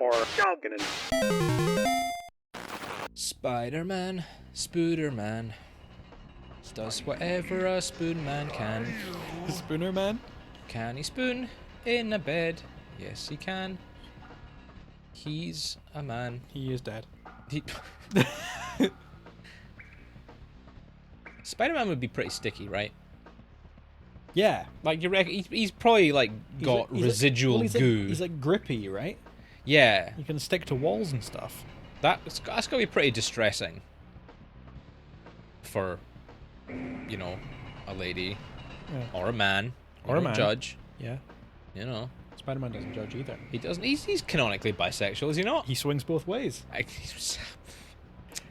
Or Jogging. Spider-Man, Spooderman, does whatever a spoon man can. Spooner Man? Can he spoon in a bed? Yes, he can. He's a man. He is dead. He... Spider-Man would be pretty sticky, right? Yeah. Like you reckon he's probably like got residual goo. He's like grippy, right? Yeah, You can stick to walls and stuff. that's gotta be pretty distressing for, you know, a lady or a man Or a man. judge. Yeah. You know, Spider-Man doesn't judge either. he doesn't. He's canonically bisexual, is he not? He swings both ways.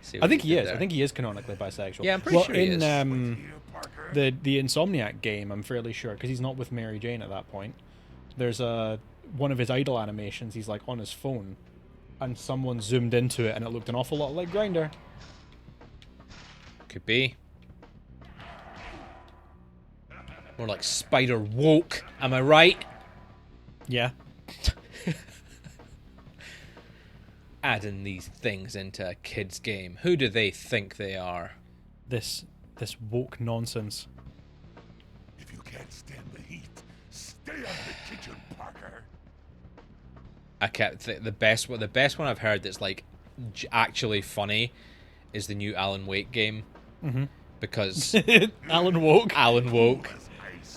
See I what think he did is. there. I think he is canonically bisexual. Yeah, I'm pretty sure he in is. the Insomniac game, I'm fairly sure, because he's not with Mary Jane at that point. There's one of his idle animations. He's like on his phone, and someone zoomed into it, and it looked an awful lot like Grindr. Could be. More like spider woke. Am I right? Yeah. Adding these things into a kid's game. Who do they think they are? This woke nonsense. If you can't stand the heat, stay out of the kitchen, Parker. I kept the best one I've heard that's like actually funny is the new Alan Wake game. Mm-hmm. Because Alan Woke. Alan Woke.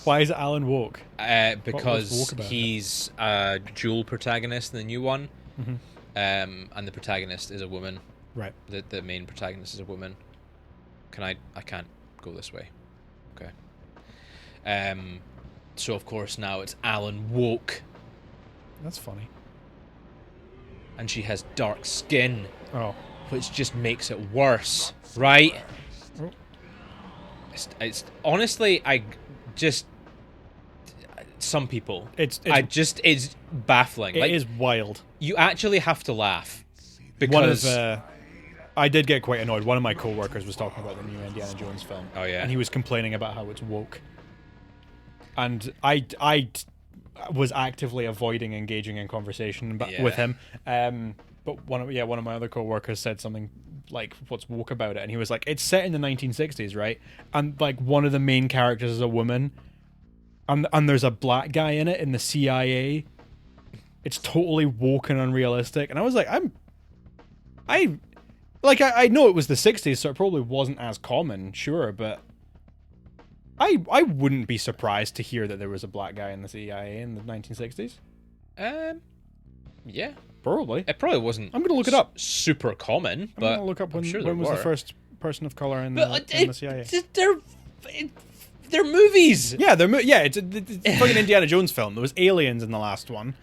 Why is it Alan Woke? Because woke about he's a dual protagonist in the new one. Mm-hmm. And the protagonist is a woman. Right. The main protagonist is a woman. I can't go this way. Okay. So of course now it's Alan Woke. That's funny. And she has dark skin, Oh. which just makes it worse, right? Oh. It's honestly, some people. It's baffling. It Like, is wild. you actually have to laugh One of because I did get quite annoyed. One of my co-workers was talking about the new Indiana Jones film. Oh, yeah. And he was complaining about how it's woke. And I was actively avoiding engaging in conversation with him. But one of my other co-workers said something like, "What's woke about it?" And he was like, "It's set in the 1960s, right? And like one of the main characters is a woman, and there's a black guy in it in the CIA. It's totally woke and unrealistic." And I was like, I know it was the 60s, so it probably wasn't as common, sure, but I wouldn't be surprised to hear that there was a black guy in the CIA in the 1960s. Yeah, Probably. it probably wasn't. I'm gonna look it up. Super common, I'm but gonna look up when, I'm sure when there was the were. first person of color in the CIA. They're movies. Yeah, it's a fucking Indiana Jones film. There was aliens in the last one.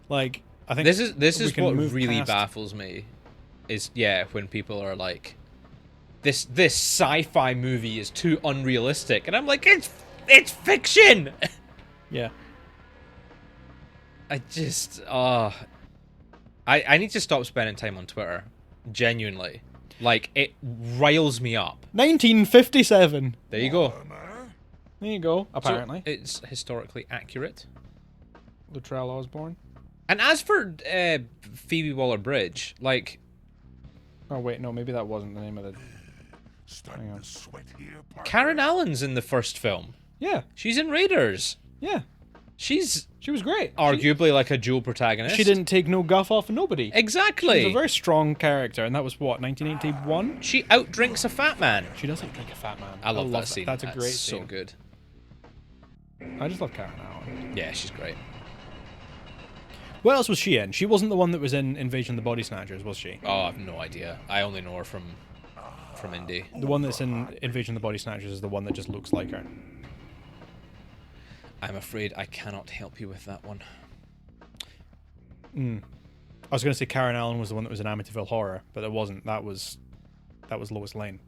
Like, I think This we is can what move really past- baffles me. Is when people are like, this sci-fi movie is too unrealistic, and I'm like, it's fiction. Yeah. I just I need to stop spending time on Twitter. Genuinely, like, it riles me up. 1957. There you go. There you go. So Apparently, it's historically accurate. Luttrell Osborne. And as for Phoebe Waller-Bridge, like, Oh wait, no, maybe that wasn't the name of the. Starting to sweat here, Parker. Karen Allen's in the first film. Yeah, She's in Raiders. yeah. She was great. arguably like a dual protagonist. She didn't take no guff off of nobody. Exactly. She was a very strong character, and that was what, 1981? She outdrinks a fat man. She doesn't drink a fat man. I love that scene. That's a great so scene. good. I just love Karen Allen. Yeah, she's great. What else was she in? She wasn't the one that was in Invasion of the Body Snatchers, was she? Oh, I have no idea. I only know her from Indy. The one that's in Invasion of the Body Snatchers is the one that just looks like her. I'm afraid I cannot help you with that one. I was going to say Karen Allen was the one that was in Amityville Horror, but it wasn't. That was Lois Lane.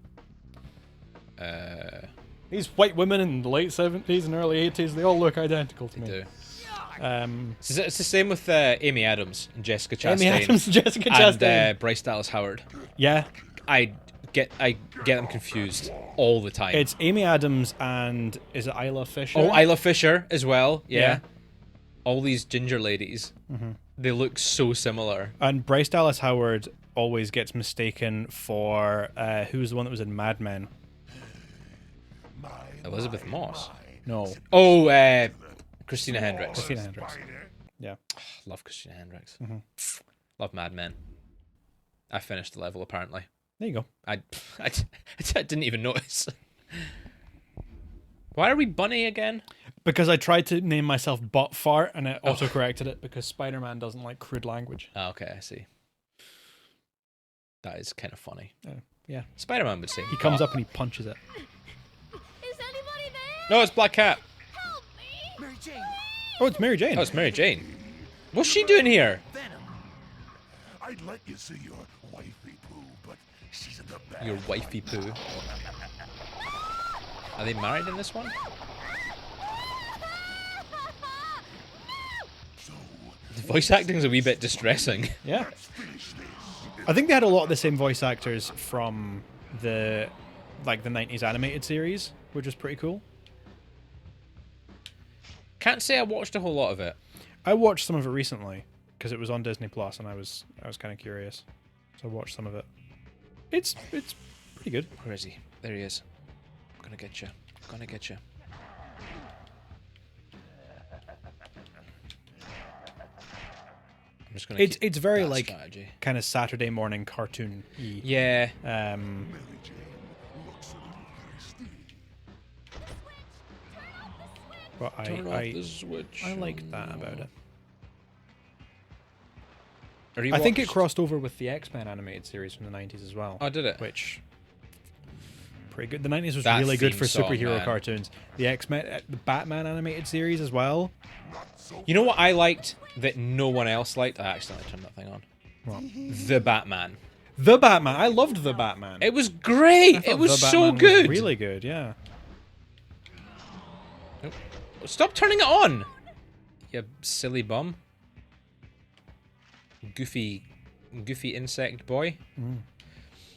These white women in the late 70s and early 80s, they all look identical to me. Do. It's It's the same with Amy Adams and Jessica Chastain. Amy Adams and Jessica Chastain. And Bryce Dallas Howard. Yeah, I get them confused all the time. it's Amy Adams and is it Isla Fisher? Oh, Isla Fisher as well. Yeah. all these ginger ladies. They look so similar. And Bryce Dallas Howard always gets mistaken for who was the one that was in Mad Men? Elizabeth Moss. No, Oh, Christina Hendricks. Christina Hendricks. Yeah. Love Christina Hendricks. Love Mad Men. I finished the level apparently. There you go. I didn't even notice. Why are we bunny again? Because I tried to name myself Butt Fart and it auto-corrected it because Spider-Man doesn't like crude language. Oh, okay, I see. That is kind of funny. Yeah. Spider-Man would say. He comes up and he punches it. Is anybody there? No, it's Black Cat. Help me! Mary Jane. Oh, it's Mary Jane. Oh, it's Mary Jane. What's she doing here? Venom. I'd let you see your wifey poo, but she's in the back. Your wifey poo. Are they married in this one? So, The voice acting's a wee bit distressing. Yeah. let's finish this. I think they had a lot of the same voice actors from the 90s animated series, which was pretty cool. Can't say I watched a whole lot of it. I watched some of it recently because it was on Disney Plus and I was kind of curious. So I watched some of it. It's pretty good. Where is he? There he is. I'm gonna get you. I'm gonna get you. I'm just gonna. It's very that like strategy. kind of Saturday morning cartoon. Yeah. Um, Mary Jane looks a little thirsty. but Turn off I the switch. I like that about it. Are you I think it watched- crossed over with the X-Men animated series from the 90s as well. Oh, did it? Which pretty good. The 90s was That really good theme for song, superhero man. cartoons. The X-Men, the Batman animated series as well. You know what I liked that no one else liked? I accidentally turned that thing on. What? The Batman. The Batman. I loved the Batman. It was great. I thought It was The so Batman good. really good, yeah. Stop turning it on. You silly bum. Goofy insect boy.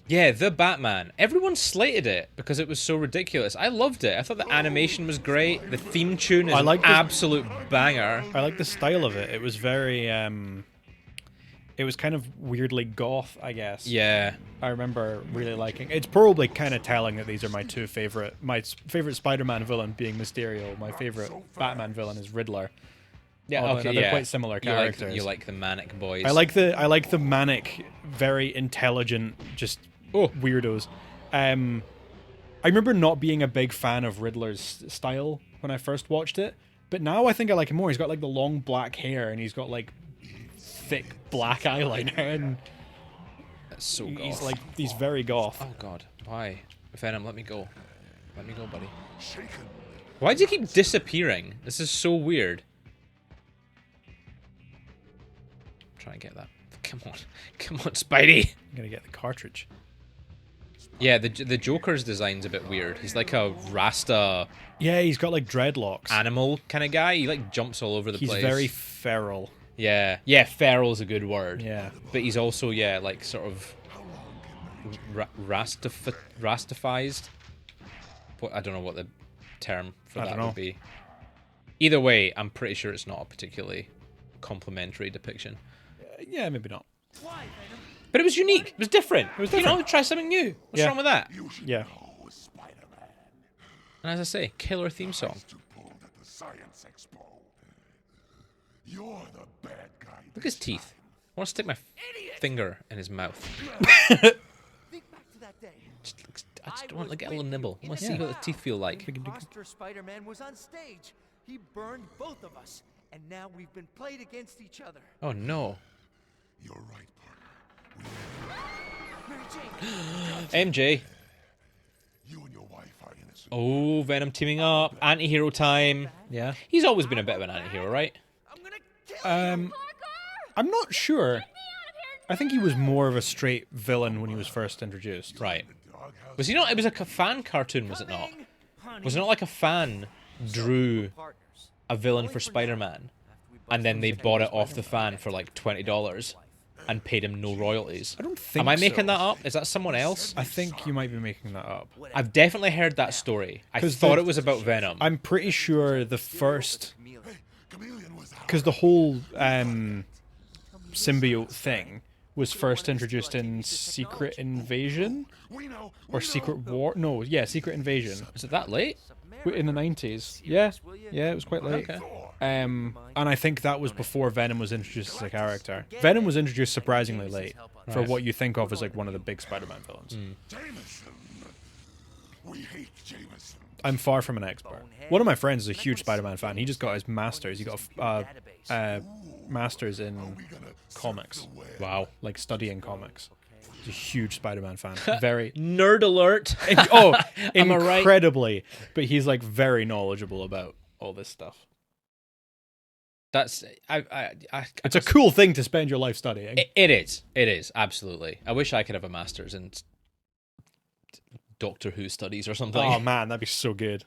Yeah, the Batman. Everyone slated it because it was so ridiculous. I loved it. I thought the animation was great. The theme tune is I an like the- absolute banger. I like the style of it. It was very it was kind of weirdly goth, I guess. Yeah. I remember really liking. It's probably kind of telling that these are my favorite Spider-Man villain being Mysterio. My favorite Batman villain is Riddler. Yeah, Although okay, they're yeah. quite similar characters. You like the manic boys. I like the manic, very intelligent, just weirdos. I remember not being a big fan of Riddler's style when I first watched it, but now I think I like him more. He's got like the long black hair and he's got like thick black eyeliner and That's so goth. he's very goth. Oh god, why? Venom, let me go. Let me go, buddy. Shaken. Why do you keep disappearing? This is so weird. Try and get that. Come on. Come on, Spidey. I'm gonna get the cartridge. Yeah, the Joker's design's a bit weird. He's like a Rasta Yeah, he's got like dreadlocks. animal kind of guy. He like jumps all over the He's place. very feral. Yeah. Yeah, feral's a good word. Yeah. But he's also, yeah, like sort of Rastified. What, I don't know what the term for I that don't know. would be. Either way, I'm pretty sure it's not a particularly complimentary depiction. Yeah, maybe not. But it was unique. It was different. It was different. You know, try something new. What's Yeah. wrong with that? You should Yeah. know Spider-Man. And as I say, killer theme song. To pull at the Science Expo. You're the bad guy. Look at his teeth. I want to stick my finger in his mouth. Think back to that day. I just want to get a little nibble. I want to see what the teeth feel like. Imposter Spider-Man was on stage. He burned both of us, and now we've been played against each other. Oh no. You're right, partner. Mary Jane, MJ. You and your wife are innocent. Oh, Venom teaming up. Anti-hero time. Yeah. He's always been a bit of an anti-hero, right? I'm gonna kill you. I'm not sure. I think he was more of a straight villain when he was first introduced. Right. Doghouse. Was he not? It was like a fan cartoon, was it not? Honey, Was it not like a fan drew partners. a villain for Spider-Man, and then they bought it off the fan for like $20 and paid him no royalties? I don't think Am I making so. that up? Is that someone else? I think you might be making that up. I've definitely heard that story. I 'Cause thought the- it was about Venom. I'm pretty sure the first Chameleon. Chameleon was out. because the whole symbiote thing was first introduced in Secret Invasion or Secret War. No, yeah, Secret Invasion. Is it that late? In the 90s. Yeah, it was quite late. Okay. And I think that was before Venom was introduced as a character. Venom was introduced surprisingly late for what you think of as like one of the big Spider-Man villains. Jameson. We hate Jameson. I'm far from an expert. One of my friends is a huge Spider-Man fan. He just got his master's. He got a master's in comics. Wow. Like studying comics. He's a huge Spider-Man fan. Very Nerd alert. oh, Am I right? incredibly. But he's like very knowledgeable about all this stuff. That's It's a cool thing to spend your life studying. It is absolutely. I wish I could have a master's in Doctor Who studies or something. Oh man, that'd be so good.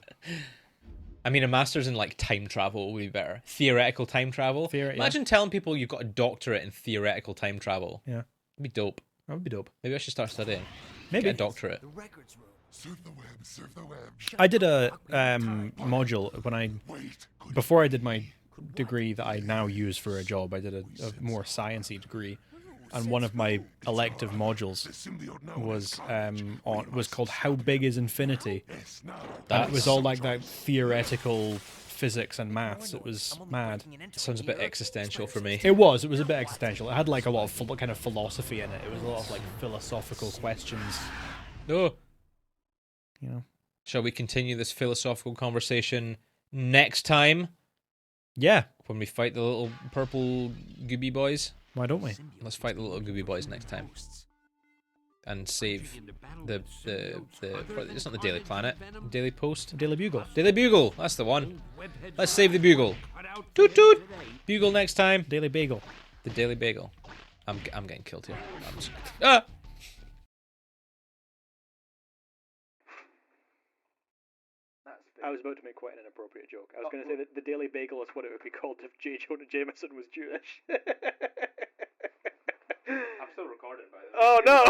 I mean, a master's in like time travel would be better. Theoretical time travel. Imagine telling people you've got a doctorate in theoretical time travel. Yeah, it'd be dope. that would be dope. Maybe I should start studying. Maybe Get a doctorate. The records room. Serve the web, serve the web. I did a module Wait. before I did my degree that I now use for a job. I did a more sciencey degree, and one of my elective modules was called "How Big Is Infinity?" And it was all like that theoretical physics and maths. It was mad. Sounds a bit existential for me. It was a bit existential. It had like a lot of kind of philosophy in it. It was a lot of like philosophical questions. Oh, You know. shall we continue this philosophical conversation next time Yeah. when we fight the little purple gooby boys? Why don't we? Let's fight the little gooby boys next time and save the it's not the Daily Planet, Daily Post, Daily Bugle. Daily Bugle. That's the one. Let's save the Bugle. Toot toot. Bugle next time. Daily Bagel. The Daily Bagel. I'm getting killed here. Ah. I was about to make quite an inappropriate joke. I was going to say that the Daily Bagel is what it would be called if J. Jonah Jameson was Jewish. I'm still recording, by the way. Oh no!